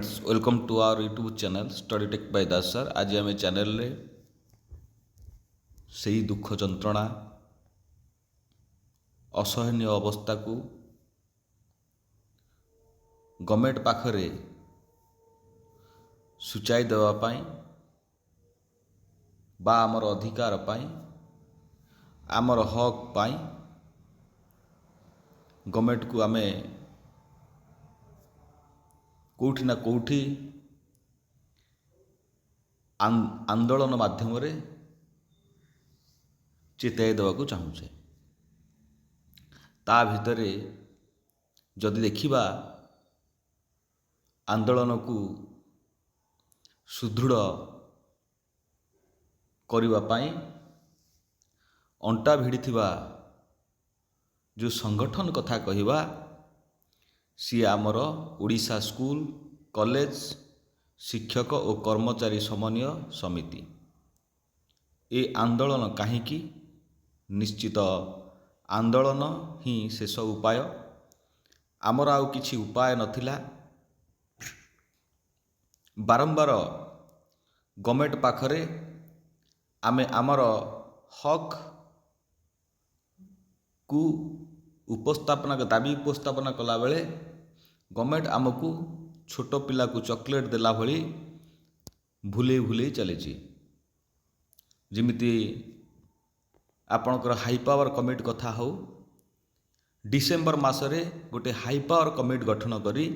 Friends welcome to our YouTube channel study tech by Das sir. आज आम channel रे से दुख जंत्रणा असहनीय अवस्था को गवर्नमेंट पाखरे सूचाई देवाई बा आमर अधिकार पाई आमर हक पाई गवर्नमेंट को आमे कौटी ना कौटी आंदोलन माध्यम चेताई देवाक चाहूचे। ता भितरे जदि देखिबा आंदोलन को सुदृढ़ करिबा पाई अंटा भिड़िथिबा जो संगठन कथा कहिबा सी आमर ओडिशा स्कूल कॉलेज शिक्षक और कर्मचारी समन्वय समिति। ए आंदोलन काहींकी निश्चित आंदोलन ही शेष उपाय। आमर आउ किछि उपाय नथिला। बारंबार गवर्नमेंट पाखरे आमे आमर हक को उपस्थापना दाबी उपस्थापना कला बेले गवर्नमेंट आमको छोट पिला को चॉकलेट देला भली भूले भूले चली। जमिति आपणकर हाई पावर कमिटी कथा हो डिसेम्बर मासरे गोटे हाई पावर कमिटी गठन करी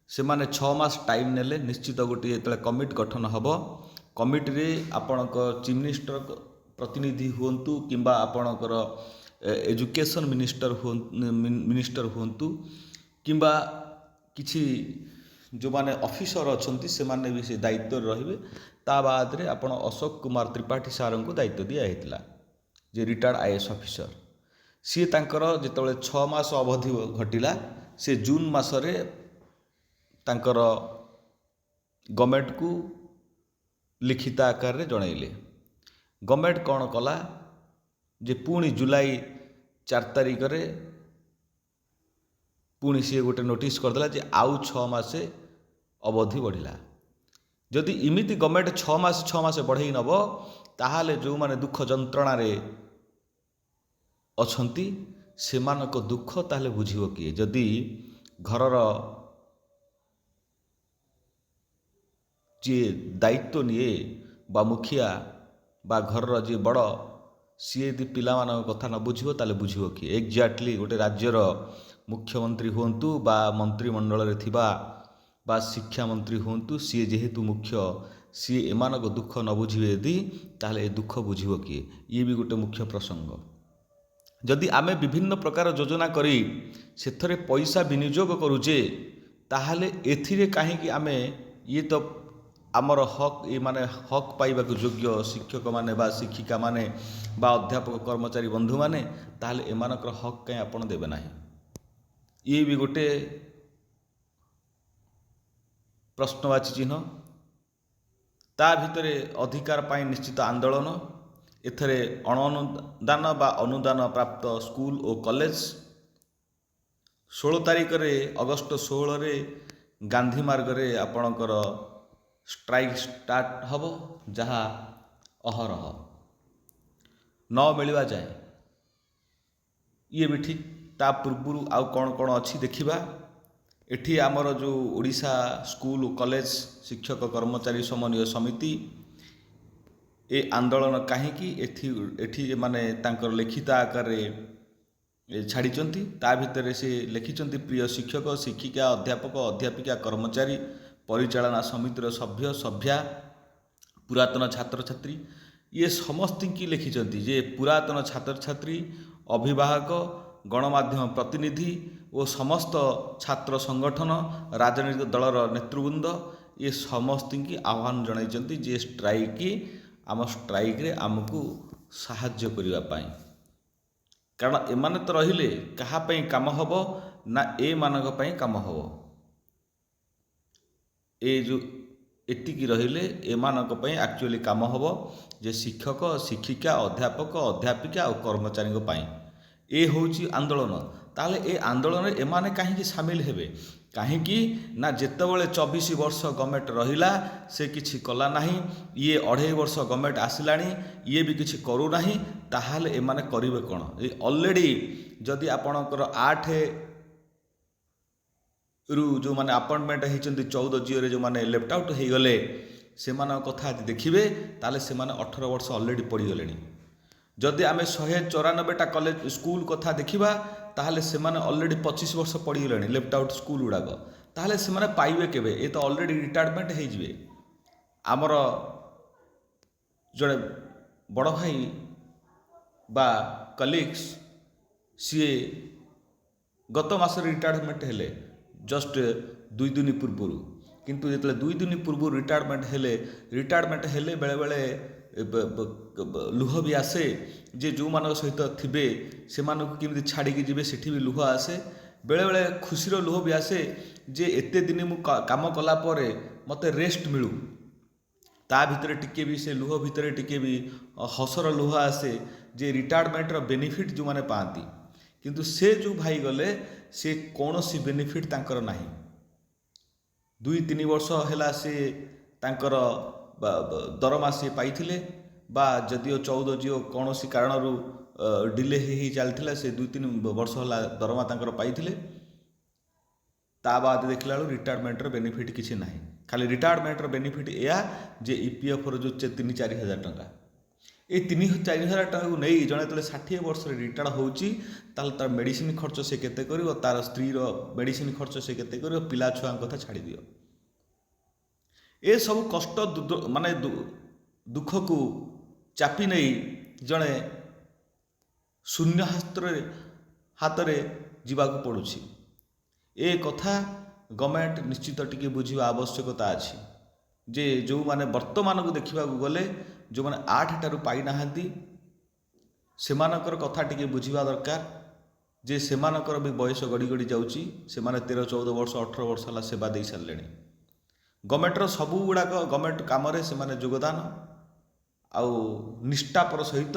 से माने 6 मास टाइम नेले निश्चित गोटे जो कमिटी गठन हम कमिटी रे आपणक चीफ मिनिस्टर प्रतिनिधि हुंतु किंबा आपणकर एजुकेशन मिनिस्टर हुंतु किंबा किछि जो माने ऑफिसर अछंती से माने भी से दायित्व रहिबे। ता बाद रे आपण अशोक कुमार त्रिपाठी सार को दायित्व दिया हेतला जे रिटायर्ड आईएएस ऑफिसर। सी तांकर जेतबेले 6 मास अवधि घटिला से जून मासरे तांकर गवर्नमेंट को लिखित आकार रे जणाइले। गवर्नमेंट कौन कला जे पुणी जुलाई 4 तारिख रे पुणी सी गोटे नोटिस करदेला जे आउ 6 मासे अवधि बढ़िला। जदि इमिति गवर्नमेंट 6 मास बढ़ई नब ताहाले जो माने दुख जंत्रणा रे अछंती सेमानक दुख ताहाले बुझिबो किए। जदि घरर जे दायित्व निए बा मुखिया बा घरर जे बड़ सी यदि पिलामान कथा न बुझिबो ताले बुझिबो किए। एक्जाक्टली गोटे राज्यर मुख्यमंत्री हुंतु बा मंत्रिमंडल रे थिबा बा शिक्षा मंत्री हुंतु सी जेहेतु मुख्य सी एमानक दुख न बुझिबे यदि ताले ए दुख बुझिबो किए। ये भी गोटे मुख्य प्रसंग। जदि आमे विभिन्न प्रकार योजना करी सेथरे पैसा विनियोग करूचे ताहाले एथिरे काहेकि आमे ये तो आमर हक ये माने हक पाइबा योग्य शिक्षक माने बा शिक्षिका माने बा अध्यापक कर्मचारी बंधु माने ताहाले एमानकर हक कहीं आपण देबे नाही। ये भी गोटे प्रश्नवाची चिन्ह। ता भितरे अधिकार पाई निश्चित आंदोलन एथरे अणअनुदान बा अनुदान प्राप्त स्कूल और कॉलेज 16 तारिख रे अगस्त 16 रे गांधी मार्ग रे आपणकर स्ट्राइक स्टार्ट हब जहाँ अहरह न मिलवा जाए। ये भी ठीक। ता पूर्व आउ कौन कौन अच्छी देखिबा। एठी आमर जो ओडिशा स्कूल कॉलेज शिक्षक कर्मचारी समन्वय समिति ए आंदोलन काहींकी एठी माने तांकर लिखित आकार छाड़ी ता भितर से लिखिं प्रिय शिक्षक शिक्षिका अध्यापक अध्यापिका कर्मचारी परिचालना समितिर सभ्य सभ्या पुरातन छात्र छात्री ये समस्त की लिखिं जे पुरातन छात्र छात्री अभिभावक गणमाध्यम प्रतिनिधि और समस्त छात्र संगठन राजनीतिक दलर नेतृवृंद ये समस्त की आह्वान जणाइछन्ति जे स्ट्राइक आम स्ट्राइक रे आमको साहाय्य करिबा पाई। कारण एमाने तो रहिले कहा पई काम हबो ना ए मानक पई काम हबो। ए जो एतिकी रहिले एमानक पई एक्चुअली काम हबो जे शिक्षक शिक्षिका अध्यापक अध्यापिका और कर्मचारी पई ए होची आंदोलन। ତାହେଲେ ଏ ଆନ୍ଦୋଳନରେ ଏମାନେ କାହିଁକି ସାମିଲ ହେବେ? କାହିଁକି ନା ଯେତେବେଳେ 24 ବର୍ଷ ଗଭର୍ଣ୍ଣମେଣ୍ଟ ରହିଲା ସେ କିଛି କଲା ନାହିଁ, ଇଏ 2.5 ବର୍ଷ ଗଭର୍ଣ୍ଣମେଣ୍ଟ ଆସିଲାଣି ଇଏ ବି କିଛି କରୁନାହିଁ, ତାହେଲେ ଏମାନେ କରିବେ କ'ଣ? ଅଲରେଡ଼ି ଯଦି ଆପଣଙ୍କର 8ରୁ ଯେଉଁମାନେ ଆପଏଣ୍ଟମେଣ୍ଟ ହେଇଛନ୍ତି 14 ଜିଓରେ ଯେଉଁମାନେ ଲେଫ୍ଟ ଆଉଟ୍ ହେଇଗଲେ ସେମାନଙ୍କ କଥା ଯଦି ଦେଖିବେ ତାହେଲେ ସେମାନେ 18 ବର୍ଷ ଅଲରେଡ଼ି ପଡ଼ିଗଲେଣି। ଯଦି ଆମେ 194ଟା କଲେଜ ସ୍କୁଲ କଥା ଦେଖିବା ତାହେଲେ ସେମାନେ ଅଲରେଡ଼ି 25 ବର୍ଷ ପଡ଼ିଗଲେଣି ଲେଫ୍ଟ ଆଉଟ୍ ସ୍କୁଲ ଗୁଡ଼ାକ। ତାହେଲେ ସେମାନେ ପାଇବେ କେବେ? ଏ ତ ଅଲରେଡ଼ି ରିଟାୟାରମେଣ୍ଟ ହେଇଯିବେ। ଆମର ଜଣେ ବଡ଼ ଭାଇ ବା କଲିଗ୍ସ ସିଏ ଗତ ମାସରେ ରିଟାୟାରମେଣ୍ଟ ହେଲେ ଜଷ୍ଟ 2 ଦିନ ପୂର୍ବରୁ। କିନ୍ତୁ ଯେତେବେଳେ 2 ଦିନ ପୂର୍ବରୁ ରିଟାୟାରମେଣ୍ଟ ହେଲେ ବେଳେବେଳେ ଲୁହ ବି ଆସେ ଯେ ଯେଉଁମାନଙ୍କ ସହିତ ଥିବେ ସେମାନଙ୍କୁ କେମିତି ଛାଡ଼ିକି ଯିବେ, ସେଠି ବି ଲୁହ ଆସେ। ବେଳେବେଳେ ଖୁସିର ଲୁହ ବି ଆସେ ଯେ ଏତେ ଦିନ ମୁଁ କାମ କଲା ପରେ ମୋତେ ରେଷ୍ଟ ମିଳୁ। ତା ଭିତରେ ଟିକେ ବି ସେ ଲୁହ ଭିତରେ ଟିକେ ବି ହସର ଲୁହ ଆସେ ଯେ ରିଟାୟାରମେଣ୍ଟର ବେନିଫିଟ୍ ଯେଉଁମାନେ ପାଆନ୍ତି। କିନ୍ତୁ ସେ ଯେଉଁ ଭାଇ ଗଲେ ସେ କୌଣସି ବେନିଫିଟ୍ ତାଙ୍କର ନାହିଁ। 2-3 ବର୍ଷ ହେଲା ସେ ତାଙ୍କର ଦରମା ସିଏ ପାଇଥିଲେ, ବା ଯଦିଓ 14 ଜିଓ କୌଣସି କାରଣରୁ ଡିଲେ ହେଇ ଚାଲିଥିଲା ସେ 2-3 ବର୍ଷ ହେଲା ଦରମା ତାଙ୍କର ପାଇଥିଲେ। ତା ବାଦ ଦେଖିଲା ବେଳକୁ ରିଟାୟାରମେଣ୍ଟର ବେନିଫିଟ୍ କିଛି ନାହିଁ। ଖାଲି ରିଟାୟାରମେଣ୍ଟର ବେନିଫିଟ୍ ଏଇଆ ଯେ EPFର ଯେଉଁ 3-4 ହଜାର ଟଙ୍କା, এই 3-4 ହଜାର ଟଙ୍କାକୁ ନେଇ ଜଣେ ଯେତେବେଳେ 60 ବର୍ଷରେ ରିଟାୟାର୍ଡ ହେଉଛି ତାହେଲେ ତାର ମେଡ଼ିସିନ ଖର୍ଚ୍ଚ ସେ କେତେ କରିବ, ତାର ସ୍ତ୍ରୀର ମେଡ଼ିସିନ ଖର୍ଚ୍ଚ ସେ କେତେ କରିବ, ପିଲା ଛୁଆଙ୍କ କଥା ଛାଡ଼ିଦିଅ। ଏସବୁ କଷ୍ଟ ମାନେ ଦୁଃଖକୁ ଚାପି ନେଇ ଜଣେ ଶୂନ୍ୟ ହାତରେ ଯିବାକୁ ପଡ଼ୁଛି। ଏ କଥା ଗଭର୍ଣ୍ଣମେଣ୍ଟ ନିଶ୍ଚିତ ଟିକେ ବୁଝିବା ଆବଶ୍ୟକତା ଅଛି ଯେ ଯେଉଁମାନେ ବର୍ତ୍ତମାନକୁ ଦେଖିବାକୁ ଗଲେ ଯେଉଁମାନେ 8ଟାରୁ ପାଇନାହାନ୍ତି ସେମାନଙ୍କର କଥା ଟିକେ ବୁଝିବା ଦରକାର ଯେ ସେମାନଙ୍କର ବି ବୟସ ଗଡ଼ି ଗଡ଼ି ଯାଉଛି। ସେମାନେ 13-14 ବର୍ଷ 18 ବର୍ଷ ହେଲା ସେବା ଦେଇ ସାରିଲେଣି। ଗଭର୍ଣ୍ଣମେଣ୍ଟର ସବୁଗୁଡ଼ାକ ଗଭର୍ଣ୍ଣମେଣ୍ଟ କାମରେ ସେମାନେ ଯୋଗଦାନ ଆଉ ନିଷ୍ଠାପର ସହିତ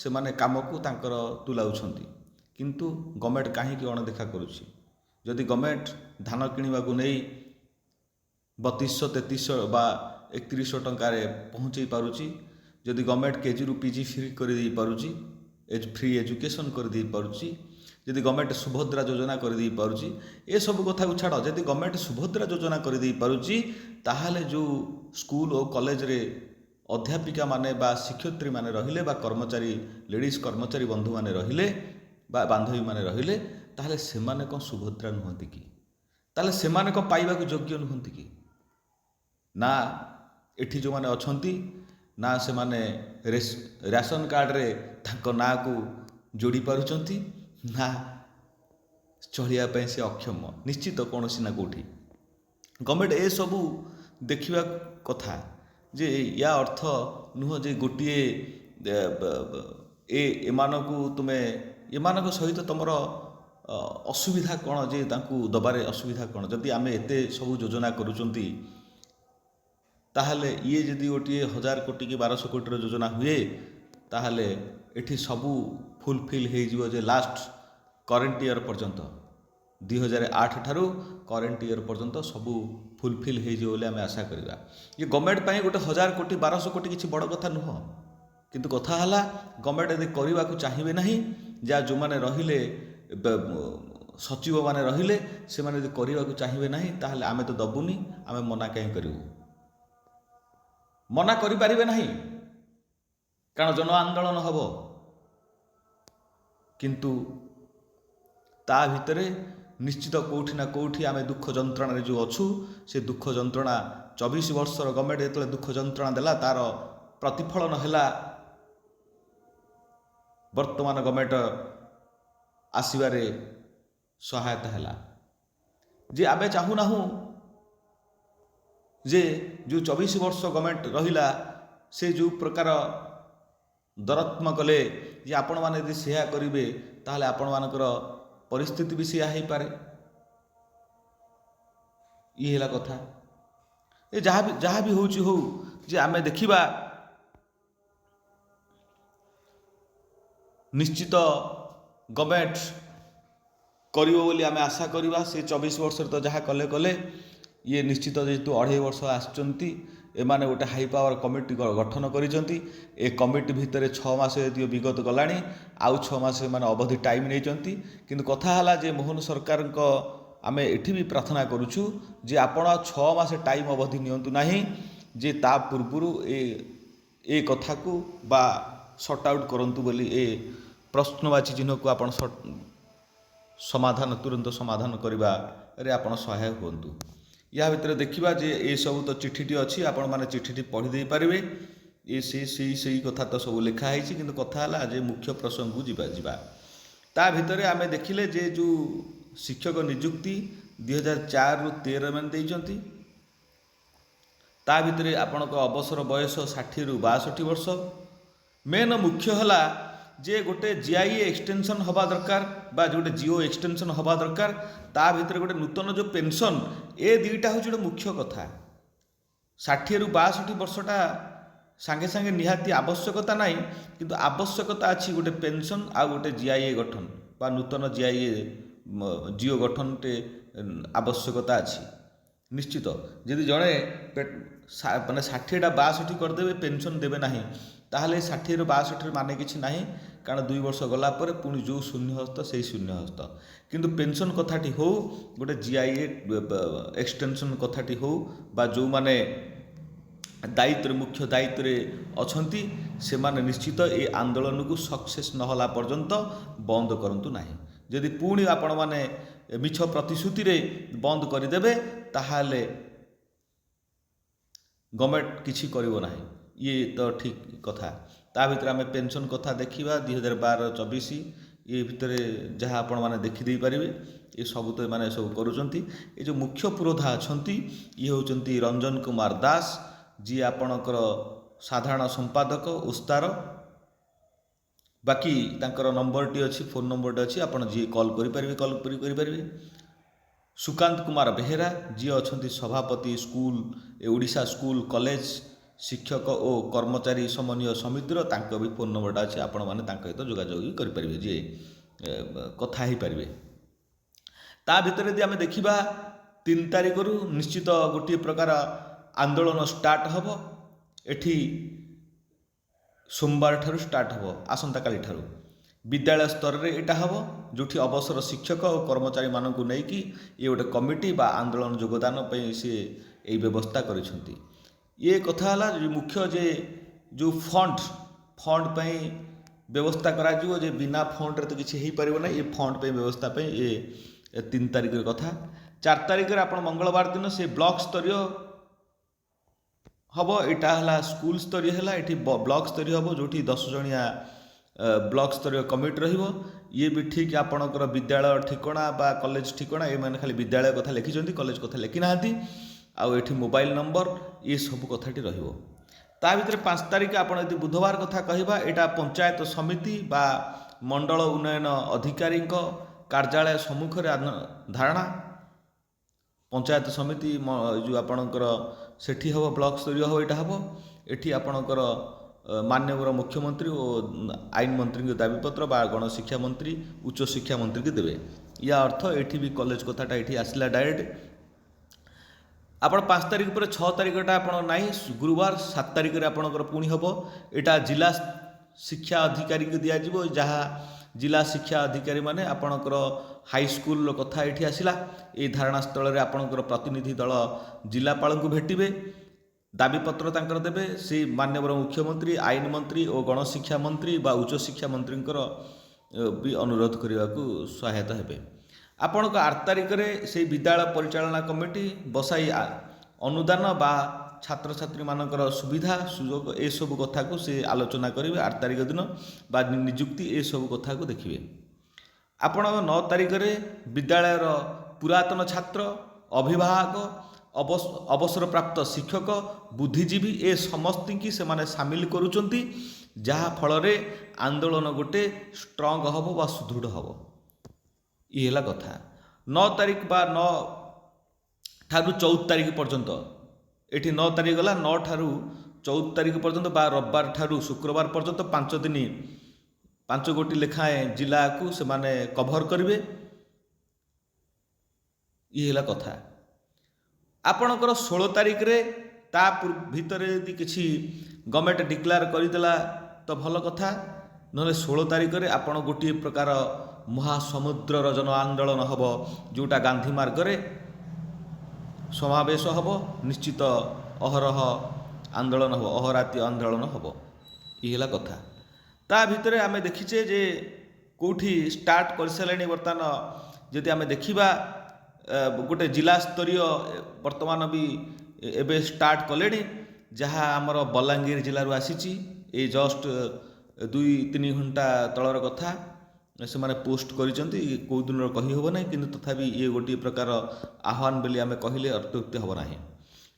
ସେମାନେ କାମକୁ ତାଙ୍କର ତୁଲାଉଛନ୍ତି। କିନ୍ତୁ ଗଭର୍ଣ୍ଣମେଣ୍ଟ କାହିଁକି ଅଣଦେଖା କରୁଛି? ଯଦି ଗଭର୍ଣ୍ଣମେଣ୍ଟ ଧାନ କିଣିବାକୁ ନେଇ 3200-3300 ବା 3100 ଟଙ୍କାରେ ପହଞ୍ଚାଇ ପାରୁଛି, ଯଦି ଗଭର୍ଣ୍ଣମେଣ୍ଟ କେଜିରୁ PG ଫ୍ରି କରିଦେଇ ପାରୁଛି, ଫ୍ରି ଏଜୁକେସନ୍ କରିଦେଇ ପାରୁଛି, ଯଦି ଗଭର୍ଣ୍ଣମେଣ୍ଟ ସୁଭଦ୍ରା ଯୋଜନା କରିଦେଇ ପାରୁଛି, ଏସବୁ କଥାକୁ ଛାଡ଼, ଯଦି ଗଭର୍ଣ୍ଣମେଣ୍ଟ ସୁଭଦ୍ରା ଯୋଜନା କରିଦେଇ ପାରୁଛି ତାହେଲେ ଯେଉଁ ସ୍କୁଲ ଓ କଲେଜରେ ଅଧ୍ୟାପିକା ମାନେ ବା ଶିକ୍ଷୟିତ୍ରୀ ମାନେ ରହିଲେ ବା କର୍ମଚାରୀ ଲେଡ଼ିଜ୍ କର୍ମଚାରୀ ବନ୍ଧୁମାନେ ରହିଲେ ବା ବାନ୍ଧବୀମାନେ ରହିଲେ ତାହେଲେ ସେମାନେ କ'ଣ ସୁଭଦ୍ରା ନୁହନ୍ତି କି? ତାହେଲେ ସେମାନେ କ'ଣ ପାଇବାକୁ ଯୋଗ୍ୟ ନୁହନ୍ତି କି? ନା ଏଠି ଯେଉଁମାନେ ଅଛନ୍ତି ନା ସେମାନେ ରେସନ କାର୍ଡ଼ରେ ତାଙ୍କ ନାଁକୁ ଯୋଡ଼ି ପାରୁଛନ୍ତି, ନା ଚଳିବା ପାଇଁ ସେ ଅକ୍ଷମ ନିଶ୍ଚିତ କୌଣସି ନା କେଉଁଠି। ଗଭର୍ଣ୍ଣମେଣ୍ଟ ଏସବୁ ଦେଖିବା କଥା ଯେ ୟା ଅର୍ଥ ନୁହଁ ଯେ ଗୋଟିଏ ଏମାନଙ୍କ ସହିତ ତୁମର ଅସୁବିଧା କ'ଣ, ଯେ ତାଙ୍କୁ ଦେବାରେ ଅସୁବିଧା କ'ଣ? ଯଦି ଆମେ ଏତେ ସବୁ ଯୋଜନା କରୁଛନ୍ତି ତାହେଲେ ଇଏ ଯଦି ଗୋଟିଏ 1000 କୋଟି କି 1200 କୋଟିର ଯୋଜନା ହୁଏ ତାହେଲେ ଏଠି ସବୁ ଫୁଲଫିଲ୍ ହେଇଯିବ ଯେ ଲାଷ୍ଟ କରେଣ୍ଟ ଇୟର ପର୍ଯ୍ୟନ୍ତ 2008 ଠାରୁ କରେଣ୍ଟ ଇୟର ପର୍ଯ୍ୟନ୍ତ ସବୁ ଫୁଲଫିଲ୍ ହେଇଯିବ ବୋଲି ଆମେ ଆଶା କରିବା। ଇଏ ଗଭର୍ଣ୍ଣମେଣ୍ଟ ପାଇଁ ଗୋଟେ 1000 କୋଟି 1200 କୋଟି କିଛି ବଡ଼ କଥା ନୁହଁ। କିନ୍ତୁ କଥା ହେଲା ଗଭର୍ଣ୍ଣମେଣ୍ଟ ଯଦି କରିବାକୁ ଚାହିଁବେ ନାହିଁ, ଯାହା ଯେଉଁମାନେ ରହିଲେ ସଚିବମାନେ ରହିଲେ ସେମାନେ ଯଦି କରିବାକୁ ଚାହିଁବେ ନାହିଁ ତାହେଲେ ଆମେ ତ ଦେବୁନି, ଆମେ ମନା କାହିଁ କରିବୁ? ମନା କରିପାରିବେ ନାହିଁ କାରଣ ଜନ ଆନ୍ଦୋଳନ ହେବ। କିନ୍ତୁ ତା ଭିତରେ ନିଶ୍ଚିତ କେଉଁଠି ନା କେଉଁଠି ଆମେ ଦୁଃଖ ଯନ୍ତ୍ରଣାରେ ଯେଉଁ ଅଛୁ ସେ ଦୁଃଖ ଯନ୍ତ୍ରଣା 24 ବର୍ଷର ଗଭର୍ଣ୍ଣମେଣ୍ଟ ଯେତେବେଳେ ଦୁଃଖ ଯନ୍ତ୍ରଣା ଦେଲା ତାର ପ୍ରତିଫଳନ ହେଲା ବର୍ତ୍ତମାନ ଗଭର୍ଣ୍ଣମେଣ୍ଟ ଆସିବାରେ ସହାୟତା ହେଲା। ଯେ ଆମେ ଚାହୁଁନାହୁଁ ଯେ ଯେଉଁ 24 ବର୍ଷ ଗଭର୍ଣ୍ଣମେଣ୍ଟ ରହିଲା ସେ ଯେଉଁ ପ୍ରକାର ଦରତ୍ମ କଲେ ଯେ ଆପଣମାନେ ଯଦି ସେୟା କରିବେ ତାହେଲେ ଆପଣମାନଙ୍କର ପରିସ୍ଥିତି ବି ସେୟା ହେଇପାରେ। ଇଏ ହେଲା କଥା। ଏ ଯାହା ବି ହେଉଛି ହଉ, ଯେ ଆମେ ଦେଖିବା ନିଶ୍ଚିତ ଗଭର୍ଣ୍ଣମେଣ୍ଟ କରିବ ବୋଲି ଆମେ ଆଶା କରିବା। ସେ 24 ବର୍ଷରେ ତ ଯାହା କଲେ କଲେ, ଇଏ ନିଶ୍ଚିତ ଯେହେତୁ 2.5 ବର୍ଷ ଆସିଛନ୍ତି, ଏମାନେ ଗୋଟେ ହାଇ ପାୱାର କମିଟି ଗଠନ କରିଛନ୍ତି। ଏ କମିଟି ଭିତରେ 6 ମାସ ଯଦିଓ ବିଗତ ଗଲାଣି, ଆଉ 6 ମାସ ସେମାନେ ଅବଧି ଟାଇମ୍ ନେଇଛନ୍ତି। କିନ୍ତୁ କଥା ହେଲା ଯେ ମୋହନ ସରକାରଙ୍କ ଆମେ ଏଠି ବି ପ୍ରାର୍ଥନା କରୁଛୁ ଯେ ଆପଣ 6 ମାସ ଟାଇମ୍ ଅବଧି ନିଅନ୍ତୁ ନାହିଁ, ଯେ ତା ପୂର୍ବରୁ ଏ କଥାକୁ ବା ସର୍ଟ ଆଉଟ୍ କରନ୍ତୁ ବୋଲି, ଏ ପ୍ରଶ୍ନବାଚୀ ଚିହ୍ନକୁ ଆପଣ ତୁରନ୍ତ ସମାଧାନ କରିବାରେ ଆପଣ ସହାୟକ ହୁଅନ୍ତୁ। ୟା ଭିତରେ ଦେଖିବା ଯେ ଏସବୁ ତ ଚିଠିଟି ଅଛି, ଆପଣମାନେ ଚିଠିଟି ପଢ଼ି ଦେଇପାରିବେ। ସେଇ କଥା ତ ସବୁ ଲେଖା ହେଇଛି, କିନ୍ତୁ କଥା ହେଲା ଯେ ମୁଖ୍ୟ ପ୍ରସଙ୍ଗକୁ ଯିବା। ତା ଭିତରେ ଆମେ ଦେଖିଲେ ଯେ ଯେଉଁ ଶିକ୍ଷକ ନିଯୁକ୍ତି 2004ରୁ 13 ଏମାନେ ଦେଇଛନ୍ତି, ତା ଭିତରେ ଆପଣଙ୍କ ଅବସର ବୟସ 60ରୁ 62 ବର୍ଷ। ମେନ୍ ମୁଖ୍ୟ ହେଲା ଯେ ଗୋଟେ ଜିଆଇଏ ଏକ୍ସଟେନସନ୍ ହେବା ଦରକାର ବା ଗୋଟେ ଜିଓ ଏକ୍ସଟେନସନ୍ ହେବା ଦରକାର। ତା ଭିତରେ ଗୋଟେ ନୂତନ ଯେଉଁ ପେନସନ୍, ଏ ଦୁଇଟା ହେଉଛି ଗୋଟେ ମୁଖ୍ୟ କଥା। 60ରୁ 62 ବର୍ଷଟା ସାଙ୍ଗେ ସାଙ୍ଗେ ନିହାତି ଆବଶ୍ୟକତା ନାହିଁ, କିନ୍ତୁ ଆବଶ୍ୟକତା ଅଛି ଗୋଟେ ପେନସନ୍ ଆଉ ଗୋଟେ ଜିଆଇଏ ଗଠନ ବା ନୂତନ ଜିଓ ଗଠନଟେ ଆବଶ୍ୟକତା ଅଛି ନିଶ୍ଚିତ। ଯଦି ଜଣେ ମାନେ 60ଟା 62 କରିଦେବେ, ପେନସନ୍ ଦେବେ ନାହିଁ, ତାହେଲେ 60ରୁ 62 ମାନେ କିଛି ନାହିଁ, କାରଣ 2 ବର୍ଷ ଗଲା ପରେ ପୁଣି ଯେଉଁ ଶୂନ୍ୟହସ୍ତ ସେଇ ଶୂନ୍ୟହସ୍ତ। କିନ୍ତୁ ପେନସନ୍ କଥାଟି ହେଉ, ଗୋଟେ ଜିଆଇଏ ଏକ୍ସଟେନସନ୍ କଥାଟି ହେଉ, ବା ଯେଉଁମାନେ ଦାୟିତ୍ୱରେ ମୁଖ୍ୟ ଦାୟିତ୍ୱରେ ଅଛନ୍ତି ସେମାନେ ନିଶ୍ଚିତ ଏ ଆନ୍ଦୋଳନକୁ ସକ୍ସେସ୍ ନହେଲା ପର୍ଯ୍ୟନ୍ତ ବନ୍ଦ କରନ୍ତୁ ନାହିଁ। ଯଦି ପୁଣି ଆପଣମାନେ ମିଛ ପ୍ରତିଶ୍ରୁତିରେ ବନ୍ଦ କରିଦେବେ, ତାହେଲେ ଗଭର୍ଣ୍ଣମେଣ୍ଟ କିଛି କରିବ ନାହିଁ, ଇଏ ତ ଠିକ୍ କଥା। ତା ଭିତରେ ଆମେ ପେନସନ୍ କଥା ଦେଖିବା 2012-24, ଏ ଭିତରେ ଯାହା ଆପଣମାନେ ଦେଖିଦେଇପାରିବେ। ଏସବୁ ତ ଏମାନେ ସବୁ କରୁଛନ୍ତି। ଏ ଯେଉଁ ମୁଖ୍ୟ ପୁରୋଧା ଅଛନ୍ତି, ଇଏ ହେଉଛନ୍ତି ରଞ୍ଜନ କୁମାର ଦାସ, ଯିଏ ଆପଣଙ୍କର ସାଧାରଣ ସମ୍ପାଦକ ଓସ୍ତାର। ବାକି ତାଙ୍କର ନମ୍ବରଟି ଅଛି, ଫୋନ୍ ନମ୍ବରଟି ଅଛି, ଆପଣ ଯିଏ କଲ୍ କରିପାରିବେ। ସୁକାନ୍ତ କୁମାର ବେହେରା, ଯିଏ ଅଛନ୍ତି ସଭାପତି ଓଡ଼ିଶା ସ୍କୁଲ କଲେଜ ଶିକ୍ଷକ ଓ କର୍ମଚାରୀ ସମନ୍ୱୟ ସମିତିର, ତାଙ୍କ ବି ଫୋନ୍ ନମ୍ବରଟା ଅଛି, ଆପଣମାନେ ତାଙ୍କ ସହିତ ଯୋଗାଯୋଗ କରିପାରିବେ, ଯିଏ କଥା ହେଇପାରିବେ। ତା ଭିତରେ ଯଦି ଆମେ ଦେଖିବା 3 ତାରିଖରୁ ନିଶ୍ଚିତ ଗୋଟିଏ ପ୍ରକାର ଆନ୍ଦୋଳନ ଷ୍ଟାର୍ଟ ହେବ। ଏଠି ସୋମବାର ଠାରୁ ଷ୍ଟାର୍ଟ ହେବ, ଆସନ୍ତାକାଲି ଠାରୁ ବିଦ୍ୟାଳୟ ସ୍ତରରେ ଏଇଟା ହେବ, ଯେଉଁଠି ଅବସର ଶିକ୍ଷକ ଓ କର୍ମଚାରୀମାନଙ୍କୁ ନେଇକି ଇଏ ଗୋଟେ କମିଟି ବା ଆନ୍ଦୋଳନ ଯୋଗଦାନ ପାଇଁ ସିଏ ଏଇ ବ୍ୟବସ୍ଥା କରିଛନ୍ତି। ଇଏ କଥା ହେଲା ମୁଖ୍ୟ ଯେ ଯେଉଁ ଫଣ୍ଡ ପାଇଁ ବ୍ୟବସ୍ଥା କରାଯିବ, ଯେ ବିନା ଫଣ୍ଡରେ ତ କିଛି ହେଇପାରିବ ନାହିଁ। ଏ ଫଣ୍ଡ ପାଇଁ ବ୍ୟବସ୍ଥା ପାଇଁ ଏ 3 ତାରିଖର କଥା। 4 ତାରିଖରେ ଆପଣ ମଙ୍ଗଳବାର ଦିନ ସେ ବ୍ଲକ ସ୍ତରୀୟ ହେବ। ଏଇଟା ହେଲା ସ୍କୁଲ ସ୍ତରୀୟ ହେଲା, ଏଠି ବ୍ଲକ ସ୍ତରୀୟ ହେବ, ଯେଉଁଠି 10 ଜଣିଆ ବ୍ଲକ ସ୍ତରୀୟ କମିଟି ରହିବ। ଇଏ ବି ଠିକ୍ ଆପଣଙ୍କର ବିଦ୍ୟାଳୟ ଠିକଣା ବା କଲେଜ ଠିକଣା, ଏମାନେ ଖାଲି ବିଦ୍ୟାଳୟ କଥା ଲେଖିଛନ୍ତି, କଲେଜ କଥା ଲେଖିନାହାନ୍ତି। ଆଉ ଏଠି ମୋବାଇଲ ନମ୍ବର, ଏ ସବୁ କଥାଟି ରହିବ। ତା ଭିତରେ 5 ତାରିଖ ଆପଣ ଯଦି ବୁଧବାର କଥା କହିବା, ଏଇଟା ପଞ୍ଚାୟତ ସମିତି ବା ମଣ୍ଡଳ ଉନ୍ନୟନ ଅଧିକାରୀଙ୍କ କାର୍ଯ୍ୟାଳୟ ସମ୍ମୁଖରେ ଧାରଣା। ପଞ୍ଚାୟତ ସମିତି ଯେଉଁ ଆପଣଙ୍କର ସେଠି ହେବ, ବ୍ଲକ ସ୍ତରୀୟ ହେବ, ଏଇଟା ହେବ। ଏଠି ଆପଣଙ୍କର ମାନ୍ୟବର ମୁଖ୍ୟମନ୍ତ୍ରୀ ଓ ଆଇନ ମନ୍ତ୍ରୀଙ୍କ ଦାବିପତ୍ର ବା ଗଣଶିକ୍ଷା ମନ୍ତ୍ରୀ ଉଚ୍ଚଶିକ୍ଷା ମନ୍ତ୍ରୀକି ଦେବେ। ୟା ଅର୍ଥ ଏଠି ବି କଲେଜ କଥାଟା ଏଠି ଆସିଲା ଡାଇରେକ୍ଟ। ଆପଣ 5 ତାରିଖ ପରେ 6 ତାରିଖଟା ଆପଣ ନାହିଁ, ଗୁରୁବାର 7 ତାରିଖରେ ଆପଣଙ୍କର ପୁଣି ହେବ। ଏଇଟା ଜିଲ୍ଲା ଶିକ୍ଷା ଅଧିକାରୀଙ୍କୁ ଦିଆଯିବ, ଯାହା ଜିଲ୍ଲା ଶିକ୍ଷା ଅଧିକାରୀ ମାନେ ଆପଣଙ୍କର ହାଇସ୍କୁଲର କଥା ଏଠି ଆସିଲା। ଏଇ ଧାରଣା ସ୍ଥଳରେ ଆପଣଙ୍କର ପ୍ରତିନିଧି ଦଳ ଜିଲ୍ଲାପାଳଙ୍କୁ ଭେଟିବେ, ଦାବିପତ୍ର ତାଙ୍କର ଦେବେ। ସେଇ ମାନ୍ୟବର ମୁଖ୍ୟମନ୍ତ୍ରୀ, ଆଇନ ମନ୍ତ୍ରୀ ଓ ଗଣଶିକ୍ଷା ମନ୍ତ୍ରୀ ବା ଉଚ୍ଚଶିକ୍ଷା ମନ୍ତ୍ରୀଙ୍କର ବି ଅନୁରୋଧ କରିବାକୁ ସହାୟତା ହେବେ। ଆପଣଙ୍କ 8 ତାରିଖରେ ସେଇ ବିଦ୍ୟାଳୟ ପରିଚାଳନା କମିଟି ବସାଇ ଅନୁଦାନ ବା ଛାତ୍ରଛାତ୍ରୀମାନଙ୍କର ସୁବିଧା ସୁଯୋଗ ଏସବୁ କଥାକୁ ସେ ଆଲୋଚନା କରିବେ 8 ତାରିଖ ଦିନ, ବା ନିଯୁକ୍ତି ଏସବୁ କଥାକୁ ଦେଖିବେ। ଆପଣ 9 ତାରିଖରେ ବିଦ୍ୟାଳୟର ପୁରାତନ ଛାତ୍ର, ଅଭିଭାବକ, ଅବସରପ୍ରାପ୍ତ ଶିକ୍ଷକ, ବୁଦ୍ଧିଜୀବୀ ଏ ସମସ୍ତଙ୍କୁ ସେମାନେ ସାମିଲ କରୁଛନ୍ତି, ଯାହା ଫଳରେ ଆନ୍ଦୋଳନ ଗୋଟେ ଷ୍ଟ୍ରଙ୍ଗ ହେବ ବା ସୁଦୃଢ଼ ହେବ। ଇଏ ହେଲା କଥା। 9 ତାରିଖ ବା 9 ଠାରୁ 14 ତାରିଖ ପର୍ଯ୍ୟନ୍ତ, ଏଠି 9 ତାରିଖ ଗଲା, 9 ଠାରୁ 14 ତାରିଖ ପର୍ଯ୍ୟନ୍ତ ବା ରବିବାର ଠାରୁ ଶୁକ୍ରବାର ପର୍ଯ୍ୟନ୍ତ 5 ଦିନ 5 ଗୋଟି ଲେଖାଏଁ ଜିଲ୍ଲାକୁ ସେମାନେ କଭର କରିବେ। ଇଏ ହେଲା କଥା। ଆପଣଙ୍କର 16 ତାରିଖରେ ତା ଭିତରେ ଯଦି କିଛି ଗଭର୍ଣ୍ଣମେଣ୍ଟ ଡିକ୍ଲେୟାର କରିଦେଲା ତ ଭଲ କଥା, ନହେଲେ 16 ତାରିଖରେ ଆପଣ ଗୋଟିଏ ପ୍ରକାର ମହାସମୁଦ୍ରର ଜନ ଆନ୍ଦୋଳନ ହେବ, ଯେଉଁଟା ଗାନ୍ଧୀ ମାର୍ଗରେ ସମାବେଶ ହେବ, ନିଶ୍ଚିତ ଅହରହ ଆନ୍ଦୋଳନ ହେବ, ଅହରାତି ଆନ୍ଦୋଳନ ହେବ। ଇଏ ହେଲା କଥା। ତା ଭିତରେ ଆମେ ଦେଖିଛେ ଯେ କେଉଁଠି ଷ୍ଟାର୍ଟ କରିସାରିଲେଣି ବର୍ତ୍ତମାନ। ଯଦି ଆମେ ଦେଖିବା ଗୋଟେ ଜିଲ୍ଲା ସ୍ତରୀୟ ବର୍ତ୍ତମାନ ବି ଏବେ ଷ୍ଟାର୍ଟ କଲେଣି, ଯାହା ଆମର ବଲାଙ୍ଗୀର ଜିଲ୍ଲାରୁ ଆସିଛି। ଏଇ ଜଷ୍ଟ 2-3 ଘଣ୍ଟା ତଳର କଥା ସେମାନେ ପୋଷ୍ଟ କରିଛନ୍ତି। କେଉଁ ଦିନର କହିହେବ ନାହିଁ, କିନ୍ତୁ ତଥାପି ଇଏ ଗୋଟିଏ ପ୍ରକାର ଆହ୍ୱାନ ବୋଲି ଆମେ କହିଲେ ଅତ୍ୟୁକ୍ତି ହେବ ନାହିଁ।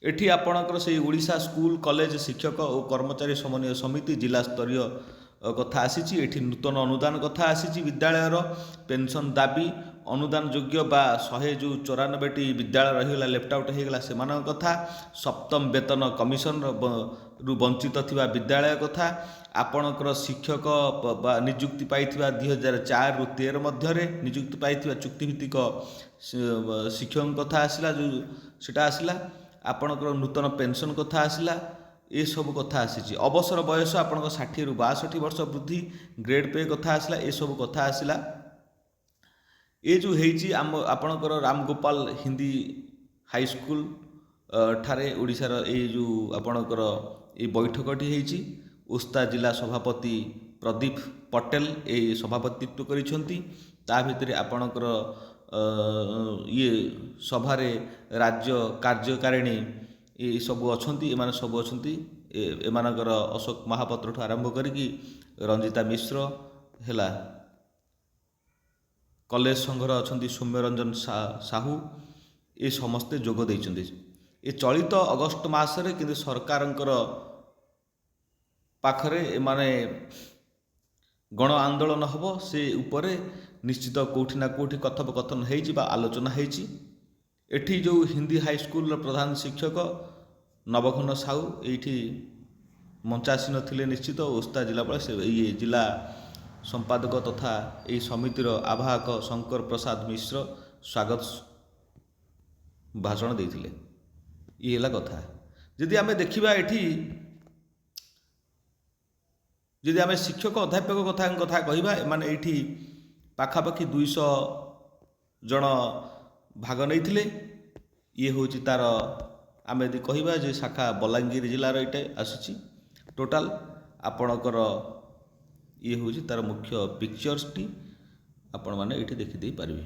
ଏଠି ଆପଣଙ୍କର ସେଇ ଓଡ଼ିଶା ସ୍କୁଲ କଲେଜ ଶିକ୍ଷକ ଓ କର୍ମଚାରୀ ସମନ୍ୱୟ ସମିତି ଜିଲ୍ଲା ସ୍ତରୀୟ କଥା ଆସିଛି। ଏଠି ନୂତନ ଅନୁଦାନ କଥା ଆସିଛି। ବିଦ୍ୟାଳୟର ପେନସନ ଦାବି, ଅନୁଦାନ ଯୋଗ୍ୟ ବା 194ଟି ବିଦ୍ୟାଳୟ ରହିଗଲା, ଲେଫ୍ଟ ଆଉଟ୍ ହୋଇଗଲା, ସେମାନଙ୍କ କଥା। ସପ୍ତମ ବେତନ କମିଶନରୁ ବଞ୍ଚିତ ଥିବା ବିଦ୍ୟାଳୟ କଥା। ଆପଣଙ୍କର ଶିକ୍ଷକ ବା ନିଯୁକ୍ତି ପାଇଥିବା 2004ରୁ 2013 ମଧ୍ୟରେ ନିଯୁକ୍ତି ପାଇଥିବା ଚୁକ୍ତିଭିତ୍ତିକ ଶିକ୍ଷକଙ୍କ କଥା ଆସିଲା, ଯେଉଁ ସେଟା ଆସିଲା। ଆପଣଙ୍କର ନୂତନ ପେନସନ କଥା ଆସିଲା। ଏସବୁ କଥା ଆସିଛି। ଅବସର ବୟସ ଆପଣଙ୍କ 60ରୁ 62 ବର୍ଷ ବୃଦ୍ଧି, ଗ୍ରେଡ୍ ପେ କଥା ଆସିଲା, ଏସବୁ କଥା ଆସିଲା। ଏ ଯେଉଁ ହେଇଛି ଆପଣଙ୍କର ରାମଗୋପାଳ ହିନ୍ଦୀ ହାଇସ୍କୁଲ ଠାରେ ଓଡ଼ିଶାର ଏଇ ଯେଉଁ ଆପଣଙ୍କର ଏଇ ବୈଠକଟି ହେଇଛି। ଉସ୍ତା ଜିଲ୍ଲା ସଭାପତି ପ୍ରଦୀପ ପଟେଲ ଏହି ସଭାପତିତ୍ୱ କରିଛନ୍ତି। ତା ଭିତରେ ଆପଣଙ୍କର ଇଏ ସଭାରେ ରାଜ୍ୟ କାର୍ଯ୍ୟକାରିଣୀ ଏସବୁ ଅଛନ୍ତି, ଏମାନେ ସବୁ ଅଛନ୍ତି। ଏମାନଙ୍କର ଅଶୋକ ମହାପାତ୍ରଠୁ ଆରମ୍ଭ କରିକି ରଞ୍ଜିତା ମିଶ୍ର ହେଲା, କଲେଜ ସଂଘର ଅଛନ୍ତି ସୌମ୍ୟରଞ୍ଜନ ସାହୁ, ଏ ସମସ୍ତେ ଯୋଗ ଦେଇଛନ୍ତି। ଏ ଚଳିତ ଅଗଷ୍ଟ ମାସରେ କିନ୍ତୁ ସରକାରଙ୍କର ପାଖରେ ଏମାନେ ଗଣ ଆନ୍ଦୋଳନ ହେବ, ସେ ଉପରେ ନିଶ୍ଚିତ କେଉଁଠି ନା କେଉଁଠି କଥୋପକଥନ ହେଇଛି ବା ଆଲୋଚନା ହେଇଛି। ଏଠି ଯେଉଁ ହିନ୍ଦୀ ହାଇସ୍କୁଲର ପ୍ରଧାନ ଶିକ୍ଷକ ନବଘନ ସାହୁ ଏଇଠି ମଞ୍ଚାସୀନ ଥିଲେ ନିଶ୍ଚିତ। ଓସ୍ତା ଜିଲ୍ଲାପାଳ ସେ ଇଏ ଜିଲ୍ଲା ସମ୍ପାଦକ ତଥା ଏହି ସମିତିର ଆବାହକ ଶଙ୍କର ପ୍ରସାଦ ମିଶ୍ର ସ୍ୱାଗତ ଭାଷଣ ଦେଇଥିଲେ। ଇଏ ହେଲା କଥା। ଯଦି ଆମେ ଦେଖିବା ଏଠି, ଯଦି ଆମେ ଶିକ୍ଷକ ଅଧ୍ୟାପକ କଥା କହିବା, ଏମାନେ ଏଇଠି ପାଖାପାଖି 200 ଜଣ ଭାଗ ନେଇଥିଲେ। ଇଏ ହେଉଛି ତାର, ଆମେ ଯଦି କହିବା ଯେ ଶାଖା ବଲାଙ୍ଗୀର ଜିଲ୍ଲାର ଏଇଟା ଆସୁଛି ଟୋଟାଲ। ଆପଣଙ୍କର ଇଏ ହେଉଛି ତାର ମୁଖ୍ୟ ପିକ୍ଚର୍ସଟି, ଆପଣମାନେ ଏଇଠି ଦେଖିଦେଇ ପାରିବେ।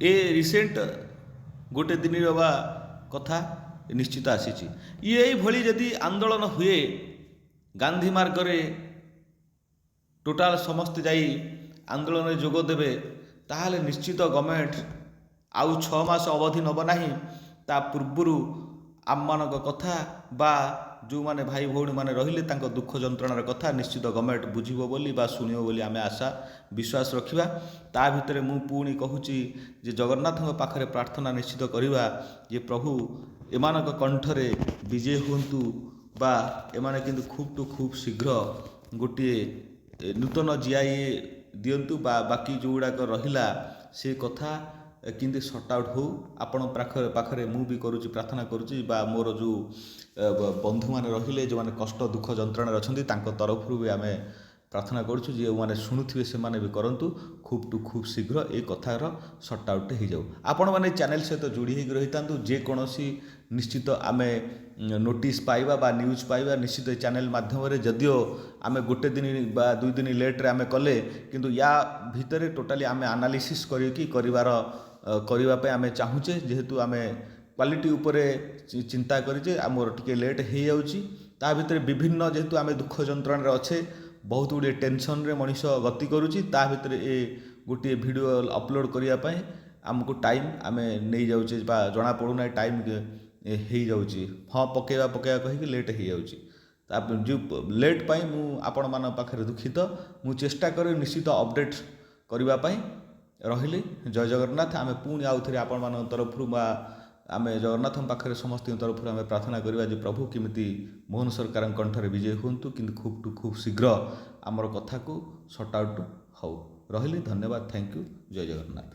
ଏ ରିସେଣ୍ଟ ଗୋଟେ ଦିନର ବା କଥା ନିଶ୍ଚିତ ଆସିଛି। ଇଏ ଏଇଭଳି ଯଦି ଆନ୍ଦୋଳନ ହୁଏ, ଗାନ୍ଧୀ ମାର୍ଗରେ ଟୋଟାଲ ସମସ୍ତେ ଯାଇ ଆନ୍ଦୋଳନରେ ଯୋଗ ଦେବେ, ତାହେଲେ ନିଶ୍ଚିତ ଗଭର୍ଣ୍ଣମେଣ୍ଟ ଆଉ 6 ମାସ ଅବଧି ନେବ ନାହିଁ। ତା ପୂର୍ବରୁ ଆମମାନଙ୍କ କଥା ବା ଯେଉଁମାନେ ଭାଇ ଭଉଣୀମାନେ ରହିଲେ ତାଙ୍କ ଦୁଃଖ ଯନ୍ତ୍ରଣାର କଥା ନିଶ୍ଚିତ ଗଭର୍ଣ୍ଣମେଣ୍ଟ ବୁଝିବ ବୋଲି ବା ଶୁଣିବ ବୋଲି ଆମେ ଆଶା ବିଶ୍ୱାସ ରଖିବା। ତା ଭିତରେ ମୁଁ ପୁଣି କହୁଛି ଯେ ଜଗନ୍ନାଥଙ୍କ ପାଖରେ ପ୍ରାର୍ଥନା ନିଶ୍ଚିତ କରିବା ଯେ ପ୍ରଭୁ ଏମାନଙ୍କ କଣ୍ଠରେ ବିଜେ ହୁଅନ୍ତୁ, ବା ଏମାନେ କିନ୍ତୁ ଖୁବ୍ ଶୀଘ୍ର ଗୋଟିଏ ନୂତନ GIA ଦିଅନ୍ତୁ, ବା ବାକି ଯେଉଁଗୁଡ଼ାକ ରହିଲା ସେ କଥା କିନ୍ତୁ ସର୍ଟ ଆଉଟ୍ ହେଉ। ଆପଣଙ୍କ ପାଖରେ ମୁଁ ବି କରୁଛି, ପ୍ରାର୍ଥନା କରୁଛି, ବା ମୋର ଯେଉଁ ବନ୍ଧୁମାନେ ରହିଲେ ଯେଉଁମାନେ କଷ୍ଟ ଦୁଃଖ ଯନ୍ତ୍ରଣାରେ ଅଛନ୍ତି ତାଙ୍କ ତରଫରୁ ବି ଆମେ ପ୍ରାର୍ଥନା କରୁଛୁ, ଯେଉଁମାନେ ଶୁଣୁଥିବେ ସେମାନେ ବି କରନ୍ତୁ। ଖୁବ୍ ଶୀଘ୍ର ଏ କଥାର ସର୍ଟ ଆଉଟ୍ ହେଇଯାଉ। ଆପଣମାନେ ଚ୍ୟାନେଲ ସହିତ ଯୋଡ଼ି ହେଇକି ରହିଥାନ୍ତୁ। ଯେକୌଣସି ନିଶ୍ଚିତ ଆମେ ନୋଟିସ୍ ପାଇବା ବା ନ୍ୟୁଜ୍ ପାଇବା ନିଶ୍ଚିତ ଏ ଚ୍ୟାନେଲ ମାଧ୍ୟମରେ, ଯଦିଓ ଆମେ ଗୋଟେ ଦିନ ବା 2 ଦିନ ଲେଟ୍ରେ ଆମେ କଲେ, କିନ୍ତୁ ୟା ଭିତରେ ଟୋଟାଲି ଆମେ ଆନାଲିସିସ୍ କରିବା ପାଇଁ ଆମେ ଚାହୁଁଛେ। ଯେହେତୁ ଆମେ କ୍ୱାଲିଟି ଉପରେ ଚିନ୍ତା କରିଛେ, ଆମର ଟିକେ ଲେଟ୍ ହେଇଯାଉଛି। ତା ଭିତରେ ବିଭିନ୍ନ, ଯେହେତୁ ଆମେ ଦୁଃଖ ଯନ୍ତ୍ରଣାରେ ଅଛେ, ବହୁତ ଗୁଡ଼ିଏ ଟେନସନରେ ମଣିଷ ଗତି କରୁଛି, ତା ଭିତରେ ଏ ଗୋଟିଏ ଭିଡ଼ିଓ ଅପଲୋଡ଼ କରିବା ପାଇଁ ଆମକୁ ଟାଇମ୍ ଆମେ ନେଇଯାଉଛେ ବା ଜଣାପଡ଼ୁନାହିଁ ଟାଇମ୍ ହେଇଯାଉଛି। ହଁ ପକେଇବା କହିକି ଲେଟ୍ ହେଇଯାଉଛି। ତାପରେ ଯେଉଁ ଲେଟ୍ ପାଇଁ ମୁଁ ଆପଣମାନଙ୍କ ପାଖରେ ଦୁଃଖିତ। ମୁଁ ଚେଷ୍ଟା କରିବି ନିଶ୍ଚିତ ଅପଡ଼େଟ୍ କରିବା ପାଇଁ। ରହିଲି, ଜୟ ଜଗନ୍ନାଥ। ଆମେ ପୁଣି ଆଉଥରେ ଆପଣମାନଙ୍କ ତରଫରୁ ବା ଆମେ ଜଗନ୍ନାଥଙ୍କ ପାଖରେ ସମସ୍ତଙ୍କ ତରଫରୁ ଆମେ ପ୍ରାର୍ଥନା କରିବା ଯେ ପ୍ରଭୁ କେମିତି ମୋହନ ସରକାରଙ୍କ କଣ୍ଠରେ ବିଜୟ ହୁଅନ୍ତୁ, କିନ୍ତୁ ଖୁବ୍ ଶୀଘ୍ର ଆମର କଥାକୁ ସର୍ଟ ଆଉଟ୍ ହେଉ। ରହିଲି, ଧନ୍ୟବାଦ, ଥ୍ୟାଙ୍କ ୟୁ, ଜୟ ଜଗନ୍ନାଥ।